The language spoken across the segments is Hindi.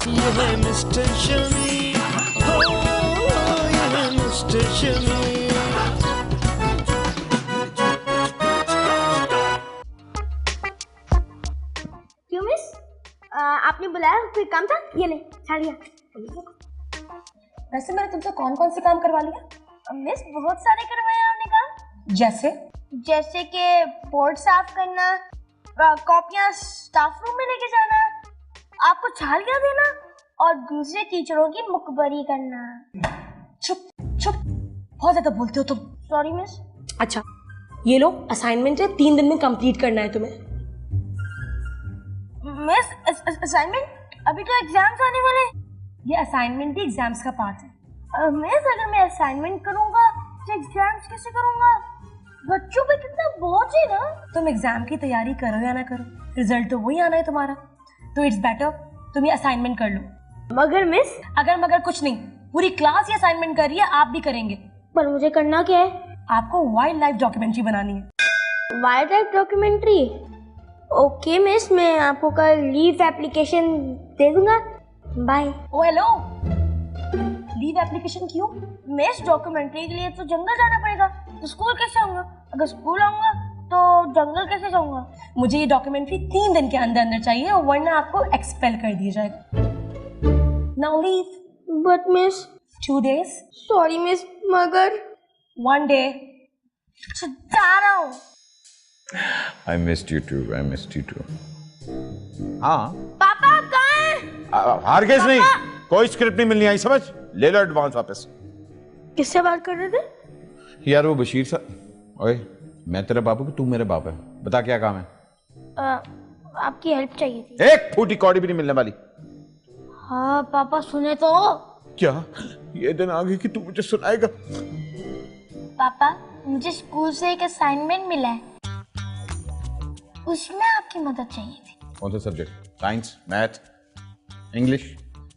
ये है मिस्टर शमी, हो ये है मिस्टर शमी। क्यों मिस, आपने बुलाया, कोई काम था? ये ले छा लिया। वैसे मैंने तुमसे कौन कौन से काम करवा लिया? मिस बहुत सारे करवाए आपने काम। जैसे कि बोर्ड साफ करना, कॉपियां स्टाफ रूम में लेके जाना, आपको छालियां देना और दूसरे टीचरों की मुखबरी करना। चुप चुप, बहुत ज्यादा बोलते हो तुम। Sorry miss. अच्छा ये लो असाइनमेंट है, 3 दिन में कंप्लीट करना है तुम्हें। Miss assignment? अभी तो एग्जाम्स आने वाले हैं। ये असाइनमेंट भी एग्जाम्स का पार्ट है। मिस अगर मैं असाइनमेंट करूंगा तो एग्जाम्स कैसे करूंगा? बच्चों पे कितना बोझ है ना। तुम एग्जाम की तैयारी करो या ना करो, रिजल्ट तो वही आना है तुम्हारा, तो इट्स बेटर तुम ये असाइनमेंट कर लो। मगर मिस, अगर मगर कुछ नहीं, पूरी क्लास ये असाइनमेंट कर रही है, आप भी करेंगे। पर मुझे करना क्या है? आपको वाइल्ड लाइफ डॉक्यूमेंट्री बनानी है। Wild life documentary? Okay miss, मैं आपको कल लीव एप्लीकेशन दे दूंगा। बाय। ओ हेलो, लीव एप्लीकेशन क्यों? मिस डॉक्यूमेंट्री के लिए तो जंगल जाना पड़ेगा, तो स्कूल कैसे आऊंगा? अगर स्कूल आऊंगा तो जंगल कैसे जाऊंगा? मुझे ये डॉक्यूमेंट्री 3 दिन के अंदर अंदर चाहिए, वरना आपको एक्सपेल कर दिया जाएगा। Now leave. But miss 2 days। Sorry miss, मगर 1 day। जा रहा हूँ। I missed you too, I missed you too। हाँ पापा कहाँ हैं? हारगेज नहीं, कोई स्क्रिप्ट नहीं मिलनी आई, समझ? ले लो एडवांस वापस। किससे बात कर रहे थे? यार वो बशीर सा। ओए मैं तेरा बाप हूँ कि तू मेरे बाप है? बता क्या काम है? आपकी हेल्प चाहिए थी। एक फूटी कौड़ी भी नहीं मिलने वाली। हाँ पापा सुने तो। क्या ये दिन आ गई कि तू मुझे सुनाएगा? पापा मुझे स्कूल से एक असाइनमेंट मिला है, उसमें आपकी मदद चाहिए थी। कौन सा सब्जेक्ट? Science, math, English?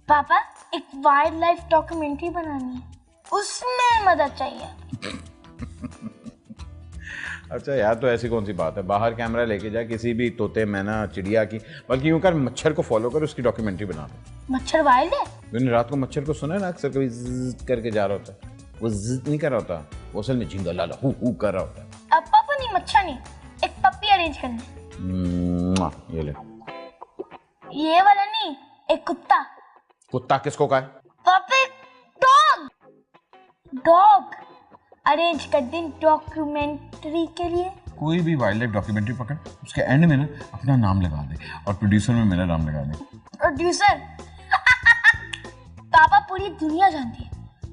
पापा एक वाइल्ड लाइफ डॉक्यूमेंट्री बनानी है, उसमें मदद चाहिए। अच्छा यार, तो ऐसी कौन सी बात है, बाहर कैमरा लेके जा, किसी भी तोते, मैना, चिड़िया की, बल्कि यूं कर मच्छर को फॉलो कर, उसकी डॉक्यूमेंट्री बना दो। मच्छर वाइल्ड है? मैंने रात को मच्छर को सुना है ना, अक्सर कभी ज़्ज़ करके जा रहा होता है, वो ज़्ज़ नहीं कर रहा होता, वो असल में झिंगा लाला हु कर रहा होता है। अब पापा नहीं, मच्छर नहीं, एक पप्पी अरेंज करना है। ये ले। ये वाला नहीं, एक कुत्ता। कुत्ता किसको कहा है? पापा डॉग, डॉग अरेंज कर दें डॉक्यूमेंट्री के लिए। कोई भी वाइल्ड लाइफ डॉक्यूमेंट्री पकड़, उसके एंड में ना अपना नाम लगा दे और प्रोड्यूसर में मेरा नाम लगा दे। प्रोड्यूसर? पापा पूरी दुनिया जानती है,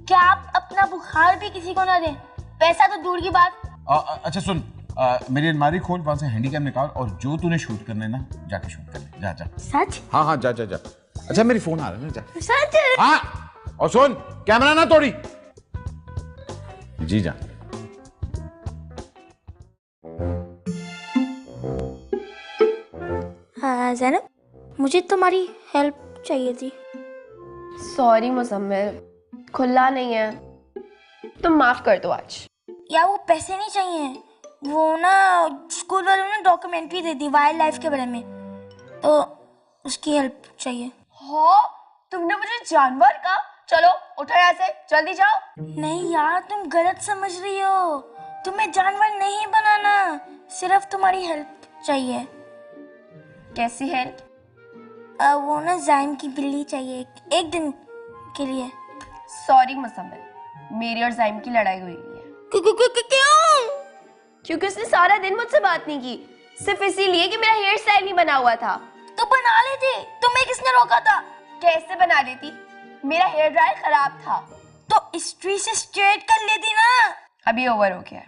क्या आप अपना बुखार भी किसी को ना दें? पैसा तो दूर की बात। अच्छा सुन, मेरी अलमारी खोल, वहां से हैंडीकैम निकाल और जो तूने शूट करना है ना, जाके शूट कर ले। जा जा। सच? हाँ जा जा जा। अच्छा मेरी फोन आ रहा है ना, जा। सच? हाँ, और सुन कैमरा ना तोड़ी। जी जा। ज़ैनब, मुझे तुम्हारी हेल्प चाहिए थी। सॉरी मुज़म्मिल, खुला नहीं है, तुम माफ कर दो आज। या वो पैसे नहीं चाहिए, वो ना स्कूल वालों ने डॉक्यूमेंट्री दे दी वाइल्ड लाइफ के बारे में, तो उसकी हेल्प चाहिए। हो, तुमने मुझे जानवर कहा? चलो उठो यहाँ से, जल्दी जाओ। नहीं यार, तुम गलत समझ रही हो, तुम्हें जानवर नहीं बनाना, सिर्फ तुम्हारी हेल्प चाहिए। कैसी हेल्प? वो ना जाइम की बिल्ली चाहिए, एक दिन के लिए। सॉरी मुज़म्मिल, मेरी और जाइम की लड़ाई हुई है। क्यों? क्योंकि उसने सारा दिन मुझसे बात नहीं की, सिर्फ इसीलिए कि मेरा हेयर स्टाइल नहीं बना हुआ था। तो बना लेते, तुम्हें किसने रोका था? कैसे बना लेती, मेरा हेयर ड्रायर खराब था। तो स्ट्री से स्ट्रेट कर लेती ना। अभी ओवर हो गया।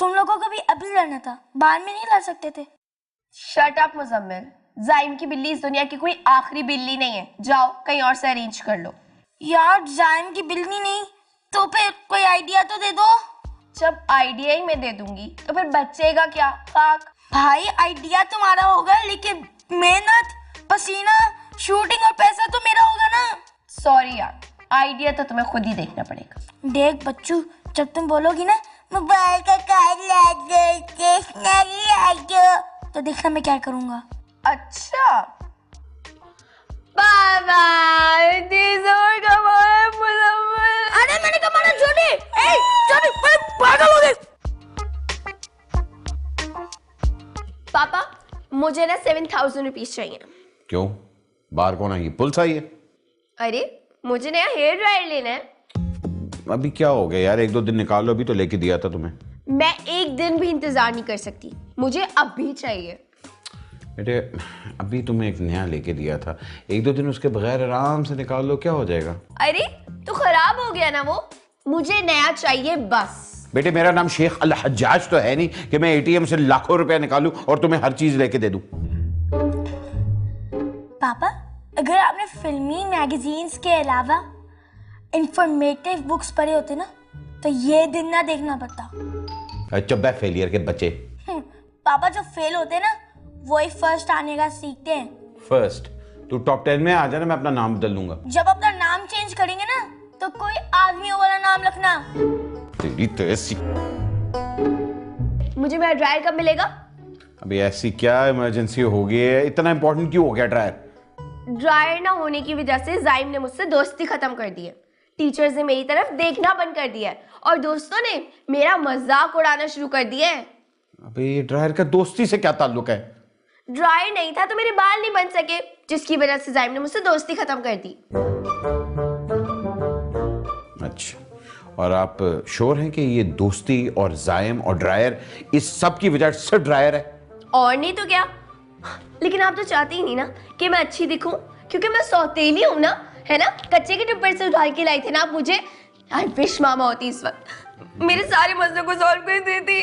तुम लोगों को भी अभी लड़ना था, बाद में नहीं लड़ सकते थे। शट अप मुज़म्मिल, जाइम की बिल्ली इस दुनिया की कोई आखिरी बिल्ली नहीं है, जाओ कहीं और से अरेंज कर लो। यार जाइम की बिल्ली नहीं तो फिर कोई आइडिया तो दे दो। जब आइडिया ही मैं दे दूंगी तो फिर बचेगा क्या? खाक। भाई आइडिया तुम्हारा होगा, लेकिन मेहनत, पसीना, शूटिंग और पैसा तो मेरा होगा ना। सॉरी यार, आइडिया तो तुम्हें खुद ही देखना पड़ेगा। देख बच्चू, जब तुम बोलोगी ना मोबाइल का कार्ड ला दो, स्टेशनरी ला दो, तो देखना मैं क्या करूंगा। अच्छा बाबा, पापा इतनी जोर का मारा मुजम्मिल। अरे मैंने कहा मारा छोटी, ए छोटी पागल हो गई। पापा मुझे ना 7,000 रुपीज चाहिए। क्यों? बाहर कौन आई? पुलिस आई है? अरे मुझे नया हेयर ड्रायर लेना है। अभी क्या हो गया यार, 1-2 दिन निकालो, अभी तो लेके दिया था तुम्हें। मैं एक दिन भी इंतजार नहीं कर सकती, मुझे अभी चाहिए। बेटे अभी तुम्हें एक नया लेके दिया था, 1-2 दिन उसके बगैर आराम से निकाल लो, क्या हो जाएगा? अरे तो खराब हो गया ना वो, मुझे नया चाहिए बस। बेटे मेरा नाम शेख अल हज्जाज तो है नहीं कि मैं एटीएम से लाखों रुपए निकालूं और तुम्हें हर चीज लेके दे दूं। पापा अगर आपने फिल्मी मैगजीन्स के अलावा इंफॉर्मेटिव बुक्स पढ़े होते ना तो ये दिन ना देखना पड़ता। चुप है फेलियर के बच्चे। पापा जो फेल होते हैं ना वही फर्स्ट आने का सीखते हैं। फर्स्ट तू टॉप 10 में आ जाना, मैं अपना नाम बदल लूंगा। जब अपना नाम चेंज करेंगे ना तो कोई आदमियों वाला नाम रखना। तेरी तो ऐसी। मुझे मेरा ड्रायर कब मिलेगा? अभी ऐसी क्या इमरजेंसी हो गई है, इतना इंपॉर्टेंट क्यों हो गया ड्रायर? ड्रायर ना होने की वजह से जाइम ने मुझसे दोस्ती खत्म कर दी है, टीचर्स ने मेरी तरफ देखना बंद कर दिया है और दोस्तों ने मेरा मजाक उड़ाना शुरू कर दिया है। अबे ये ड्रायर का दोस्ती से क्या ताल्लुक है? ड्रायर नहीं था तो मेरे बाल नहीं बन सके, जिसकी वजह से जाइम ने मुझसे दोस्ती खत्म कर दी। अच्छा, और आप श्योर हैं कि ये दोस्ती और जायम और ड्रायर इस सब की वजह सिर्फ ड्रायर है? और नहीं तो क्या, लेकिन आप तो चाहती ही नहीं ना कि मैं अच्छी दिखूं, क्योंकि मैं सौतेली हूं ना, है ना? कच्चे के टिप्पर से उठा के लाई थे ना आप मुझे। आई विश मामा होती इस वक्त, मेरे सारे मसलों को सॉल्व कर देती।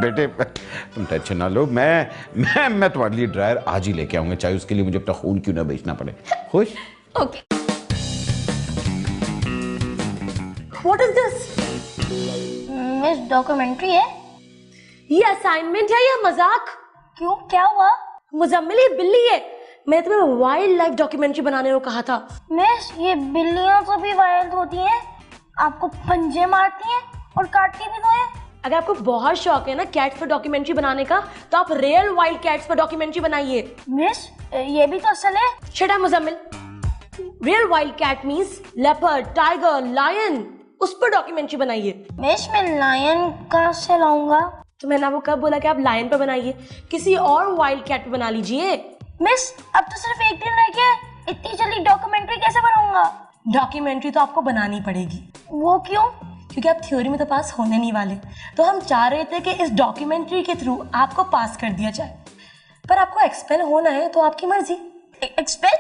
बेटे तुम टेंशन ना लो, मैं तुम्हारे लिए ड्रायर आज ही लेके आऊंगा, चाहे उसके लिए मुझे अपना खून क्यों ना बेचना पड़े। खुश? Okay. What is this? Miss documentary है। ये असाइनमेंट है या मजाक? क्यों क्या हुआ? मुजम्मिल ये बिल्ली है, मैंने तुम्हें वाइल्ड लाइफ डॉक्यूमेंट्री बनाने को कहा था। मिस ये बिल्लियां तो भी वाइल्ड होती हैं, आपको पंजे मारती हैं और काटती भी तो हैं। अगर आपको बहुत शौक है ना कैट्स पर डॉक्यूमेंट्री बनाने का तो आप रियल वाइल्ड कैट्स पर डॉक्यूमेंट्री बनाइए। मिस ये भी तो असल है। Shut up Muzammil, real wild cat means leopard, tiger, lion, उस पर डॉक्यूमेंट्री बनाइए। मिस मैं लायन कहाँ से लाऊंगा? तो मैंने आपको कब बोला कि आप लायन पे बनाइए, किसी और वाइल्ड कैट पे बना लीजिए। मिस अब तो सिर्फ एक दिन रह गया, इतनी जल्दी डॉक्यूमेंट्री कैसे बनाऊंगा? डॉक्यूमेंट्री तो आपको बनानी पड़ेगी। वो क्यों? क्योंकि आप थ्योरी में तो पास होने नहीं वाले, तो हम चाह रहे थे कि इस डॉक्यूमेंट्री के थ्रू आपको पास कर दिया जाए, पर आपको एक्सपेल होना है तो आपकी मर्जी। एक्सपेल?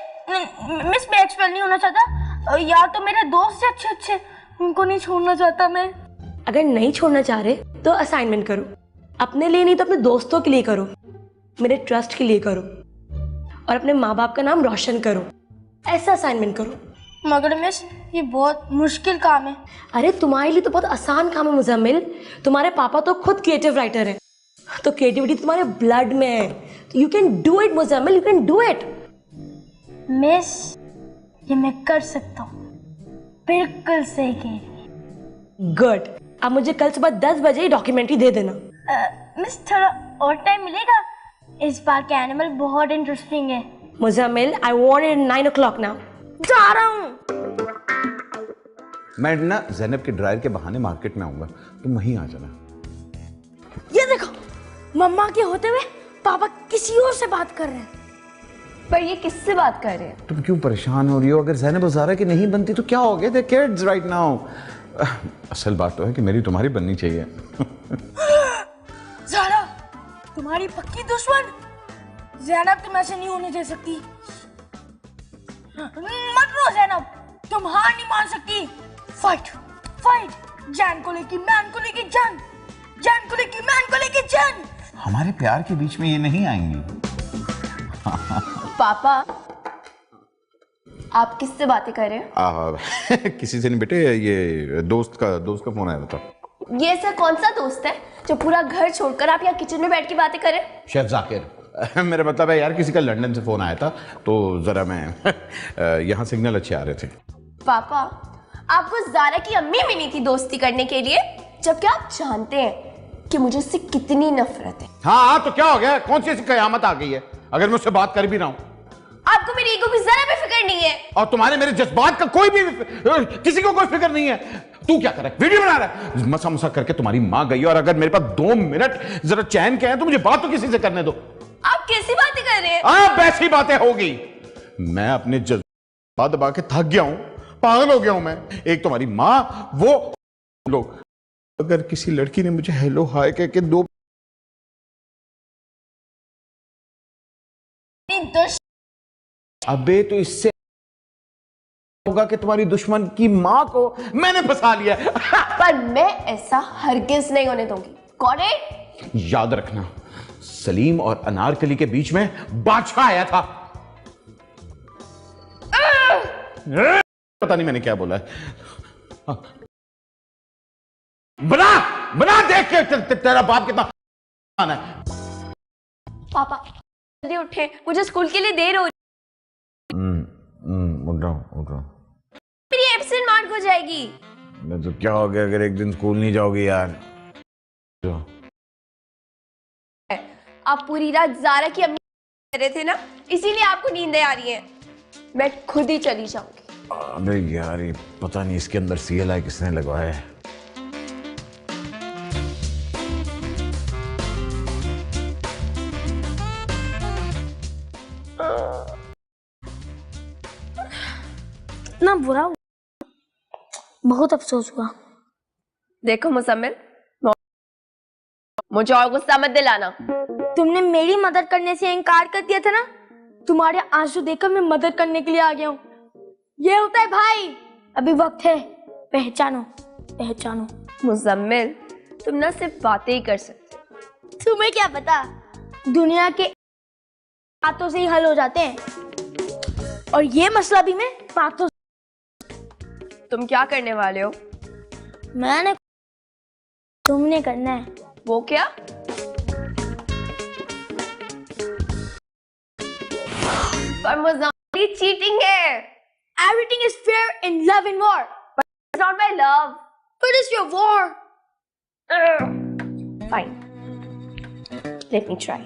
मिस मैं एक्सपेल नहीं होना चाहता, यार तो मेरे दोस्त से अच्छे उनको नहीं छोड़ना चाहता मैं। अगर नहीं छोड़ना चाह रहे तो असाइनमेंट करो, अपने लिए नहीं तो अपने दोस्तों के लिए करो, मेरे ट्रस्ट के लिए करो और अपने माँ बाप का नाम रोशन करो, ऐसा असाइनमेंट करो। मगर मिस ये बहुत मुश्किल काम है। अरे तुम्हारे लिए तो बहुत आसान काम है मुजम्मिल, तुम्हारे पापा तो खुद क्रिएटिव राइटर हैं, तो क्रिएटिविटी तुम्हारे ब्लड में है, तो you can do it Muzammil, you can do it. Miss ये मैं कर सकता हूँ, बिल्कुल सही कह रही है। गुड, अब मुझे कल सुबह 10 बजे डॉक्यूमेंट्री दे देना। मिस थोड़ा और टाइम मिलेगा, इस बार का एनिमल बहुत इंटरेस्टिंग है। Muzammil I want it 9 o'clock now. जा रहा हूँ। मैं ना ज़ैनब के ड्रायर के बहाने मार्केट में आऊंगा, तुम वहीं आ जाना। ये देखो मम्मा के होते हुए पापा किसी और से बात कर रहे हैं। पर ये किससे बात कर रहे हैं? तुम क्यों परेशान हो रही हो? अगर ज़ैनब और ज़ारा की नहीं बनती तो क्या हो गया? दे किड्स राइट नाउ। असल बात तो है कि मेरी तुम्हारी बननी चाहिए। ज़ारा तुम्हारी पक्की दुश्मन, ज़ैनब तुम ऐसे नहीं होने दे सकती। मत रो ज़ैनब, तुम हार नहीं मान सकती। फाइट फाइट, जान को लेके मैन को लेके जान, जान को लेके मैन को लेके जान। हमारे प्यार के बीच में ये नहीं आएंगी। पापा आप किससे बातें कर रहे हैं? किसी से नहीं बेटे, ये दोस्त का फोन आया था। ये ऐसा कौन सा दोस्त है जो पूरा घर छोड़कर आप यहाँ किचन में बैठ के बातें करें? शेफ जाकिर। मेरा मतलब है यार, किसी का लंदन से फोन आया था तो जरा मैं यहाँ सिग्नल अच्छे आ रहे थे। पापा आपको ज़ारा की अम्मी मिली थी दोस्ती करने के लिए, जबकि आप जानते हैं कि मुझे उससे कितनी नफरत है। हाँ तो क्या हो गया? कौन सी ऐसी कयामत आ गई है अगर मैं उससे बात कर भी रहा हूँ? आपको मेरी ईगो की जरा भी फिक्र नहीं है। और तुम्हारे मेरे जज्बात का कोई भी किसी को कोई फिक्र नहीं है। तू क्या कर रहा है? वीडियो बना रहा है? मसा मसा करके तुम्हारी माँ गई और अगर मेरे पास 2 मिनट जरा चैन के हैं तो मुझे बात तो किसी से करने दो। आप कैसी बातें कर रहे हैं? आप ऐसी बातें होगी। मैं अपने जज्बात दबा के थक गया हूं, पागल हो गया हूं मैं। एक तुम्हारी माँ, वो लोग। अगर किसी लड़की ने मुझे हेलो हाय कह के 2 अबे तो इससे होगा कि तुम्हारी दुश्मन की मां को मैंने फंसा लिया। पर मैं ऐसा हरगिज नहीं होने दूंगी। कौन है? याद रखना, सलीम और अनारकली के बीच में बादशाह आया था। पता नहीं मैंने क्या बोला है। बना बना देख के तेरा बाप कितना है। पापा जल्दी उठे, मुझे स्कूल के लिए देर हो रही। उठ रहा हूं। मेरी एब्सेंट मार्क हो जाएगी। मैं तो क्या हो गया अगर एक दिन स्कूल नहीं जाओगी यार? आप पूरी रात ज़ारा की अम्मी कर रहे थे ना, इसीलिए आपको नींदें आ रही हैं। मैं खुद ही चली जाऊंगी। अबे यार, ये पता नहीं इसके अंदर CLI किसने लगवाया है। ना बुरा हुआ, बहुत अफसोस हुआ। देखो मुजम्मिल, मुझे और गुस्सा मत दिलाना। तुमने मेरी मदद करने से इनकार कर दिया था ना, तुम्हारे आंसू देखकर मैं मदद करने के लिए आ गया हूँ। ये होता है भाई, अभी वक्त है, पहचानो पहचानो। मुजम्मिल, तुम ना सिर्फ बातें ही कर सकते। तुम्हें क्या पता, दुनिया के बातों से ही हल हो जाते हैं, और ये मसला भी मैं बातों। तुम क्या करने वाले हो? मैंने, तुमने करना है। वो क्या? पर मुजम्मिल, चीटिंग है। Everything is fair in love and war. It's not my love. But it's your war. Fine. Let me try.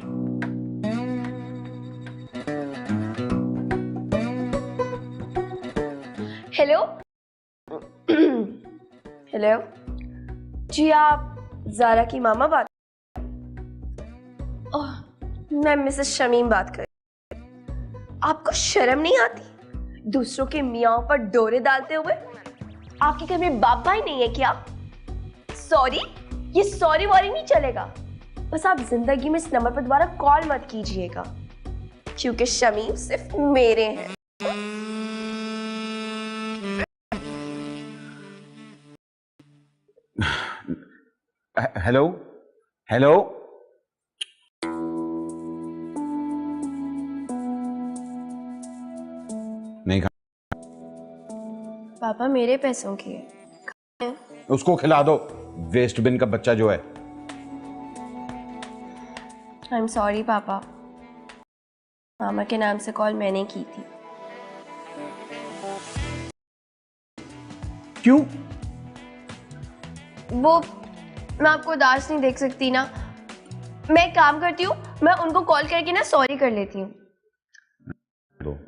Hello hello जी, आप ज़ारा की मामा बात? ओह, मैं मिसेस शमीम बात कर रही हूँ। आपको शर्म नहीं आती दूसरों के मियाँ पर डोरे डालते हुए? आपके घर में बाप भाई नहीं है क्या? सॉरी, ये सॉरी वॉरी नहीं चलेगा। बस आप जिंदगी में इस नंबर पर दोबारा कॉल मत कीजिएगा, क्योंकि शमीम सिर्फ मेरे हैं। हेलो हेलो, नहीं खा। पापा मेरे पैसों की है, उसको खिला दो, वेस्ट बिन का बच्चा जो है। आई एम सॉरी पापा, मामा के नाम से कॉल मैंने की थी। क्यों? वो मैं आपको उदास नहीं देख सकती ना, मैं एक काम करती हूँ, मैं उनको कॉल करके ना सॉरी कर लेती हूँ। दो।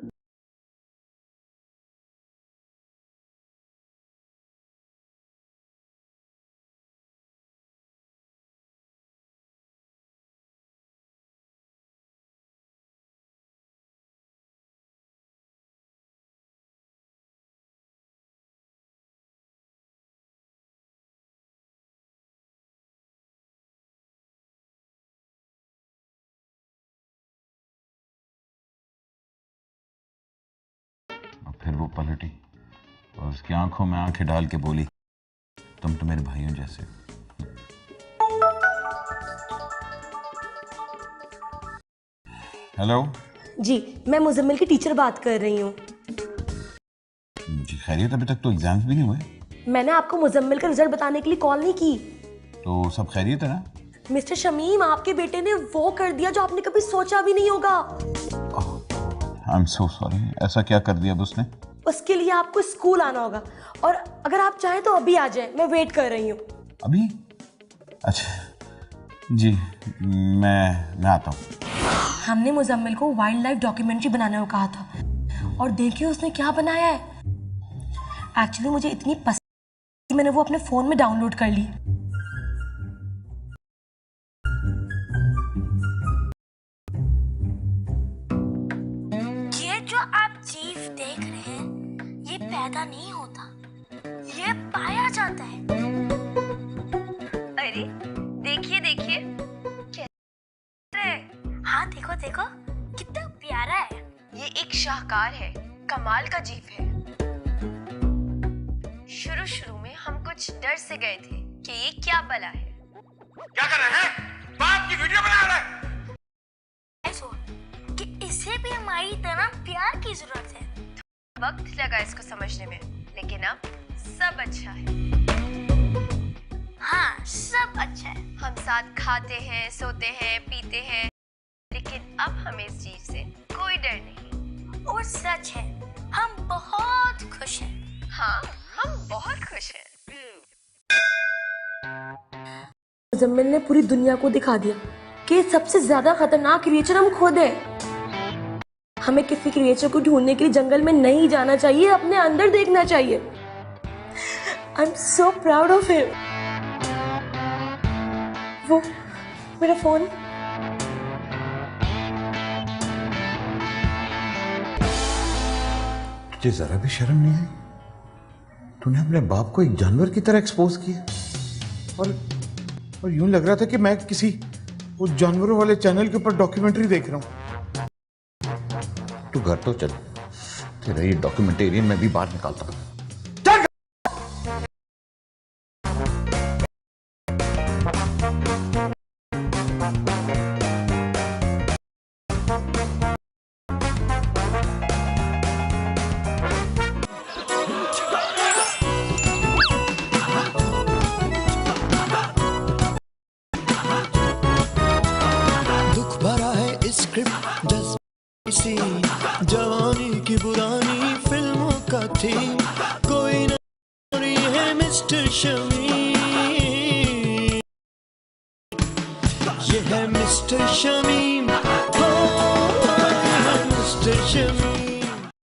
फिर वो पलटी और उसकी आंखों में आंखें डाल के बोली, तुम तो मेरे भाइयों जैसे हो। हेलो जी, मैं मुजम्मिल की टीचर बात कर रही हूँ। जी खैरियत? अभी तक तो एग्जाम्स भी नहीं हुए। मैंने आपको मुजम्मिल का रिजल्ट बताने के लिए कॉल नहीं की। तो सब खैरियत है ना? मिस्टर शमीम, आपके बेटे ने वो कर दिया जो आपने कभी सोचा भी नहीं होगा। I am so sorry. ऐसा क्या कर दिया अब उसने? उसके लिए आपको स्कूल आना होगा, और अगर आप चाहें तो अभी आ जाएं, मैं वेट कर रही हूँ। अभी? अच्छा जी, मैं आता हूँ। हमने मुजम्मिल को वाइल्ड लाइफ डॉक्यूमेंट्री बनाने को कहा था, और देखिए उसने क्या बनाया है। एक्चुअली मुझे इतनी पसंद कि मैंने वो अपने फोन में डाउनलोड कर ली। ये जो आप जीव देख रहे हैं, ये पैदा नहीं होता, ये पाया जाता है। अरे देखिए देखिए कैसा है। हाँ देखो देखो, कितना प्यारा है। ये एक शाहकार है, कमाल का जीव है। शुरू में हम कुछ डर से गए थे कि ये क्या बला है। क्या कर रहे हैं? बाप की वीडियो बना रहे हैं। ऐसो कि इसे भी हमारी तरह प्यार की जरूरत है। वक्त लगा इसको समझने में, लेकिन अब सब अच्छा है। हाँ सब अच्छा है। हम साथ खाते हैं, सोते हैं, पीते हैं, लेकिन अब हमें इस चीज से कोई डर नहीं। और सच है, हम बहुत खुश हैं। हाँ हम बहुत खुश हैं। मुजम्मिल ने पूरी दुनिया को दिखा दिया कि सबसे ज्यादा खतरनाक क्रिएचर हम खुद हैं। हमें किसी क्रिएचर को ढूंढने के लिए जंगल में नहीं जाना चाहिए, अपने अंदर देखना चाहिए। I am so proud of him. वो मेरा फोन। तुझे जरा भी शर्म नहीं आई? तूने अपने बाप को एक जानवर की तरह एक्सपोज किया, और यूं लग रहा था कि मैं किसी उस जानवरों वाले चैनल के ऊपर डॉक्यूमेंट्री देख रहा हूं। तू घर तो चल, तेरा ये डॉक्यूमेंटेरियन मैं भी बाहर निकालता हूं। दुख भरा है स्क्रिप्ट जैसी जवानी की पुरानी फिल्मों का थीम, कोई नहीं है मिस्टर शमी, ये है मिस्टर शमी।